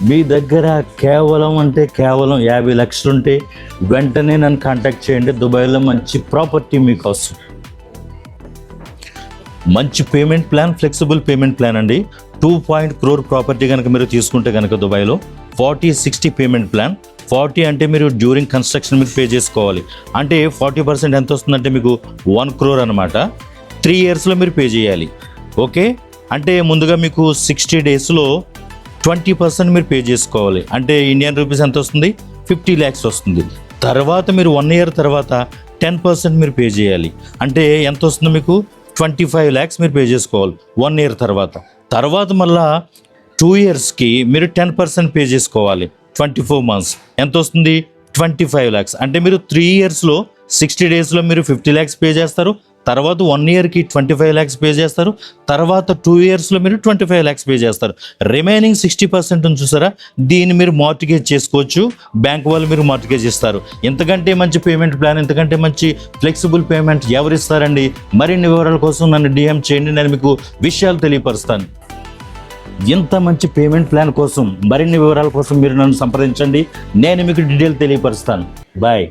మీ దగ్గర కేవలం 50 లక్షలు ఉంటే వెంటనే నన్ను కాంటాక్ట్ చేయండి. దుబాయ్లో మంచి ప్రాపర్టీ మీకోసం. మంచి payment plan, flexible payment plan అండి. 2 crore ప్రాపర్టీ కనుక మీరు తీసుకుంటే కనుక దుబాయ్లో 40-60 పేమెంట్ ప్లాన్. 40 అంటే మీరు డ్యూరింగ్ కన్స్ట్రక్షన్ మీకు పే చేసుకోవాలి. అంటే 40% ఎంత వస్తుందంటే మీకు 1 crore అనమాట. 3 yearsలో మీరు పే చేయాలి. ఓకే, అంటే ముందుగా మీకు 60 daysలో 20% మీరు పే చేసుకోవాలి. అంటే ఇండియన్ రూపీస్ ఎంత వస్తుంది? 50 lakhs వస్తుంది. తర్వాత మీరు 1 year తర్వాత 10% మీరు పే చేయాలి. అంటే ఎంత వస్తుంది మీకు? 25 lakhs మీరు పే చేసుకోవాలి 1 year తర్వాత మళ్ళా 2 yearsకి మీరు 10% పే చేసుకోవాలి. 24 months ఎంత వస్తుంది? 25 lakhs. అంటే మీరు 3 yearsలో 60 daysలో మీరు 50 lakhs పే చేస్తారు. తర్వాత 1 yearకి 25 lakhs పే చేస్తారు. తర్వాత 2 yearsలో మీరు 25 lakhs పే చేస్తారు. రిమైనింగ్ 60% చూసారా, దీన్ని మీరు మార్టిగేజ్ చేసుకోవచ్చు. బ్యాంక్ వాళ్ళు మీరు మార్టిగేజ్ ఇస్తారు. ఇంతకంటే మంచి పేమెంట్ ప్లాన్, ఇంతకంటే మంచి ఫ్లెక్సిబుల్ పేమెంట్ ఎవరు ఇస్తారండి? మరిన్ని వివరాల కోసం నన్ను DM చేయండి, నేను మీకు విషయాలు తెలియపరుస్తాను. ఇంత మంచి పేమెంట్ ప్లాన్ కోసం, మరిన్ని వివరాల కోసం మీరు నన్ను సంప్రదించండి, నేను మీకు డీటెయిల్ తెలియపరుస్తాను. బాయ్.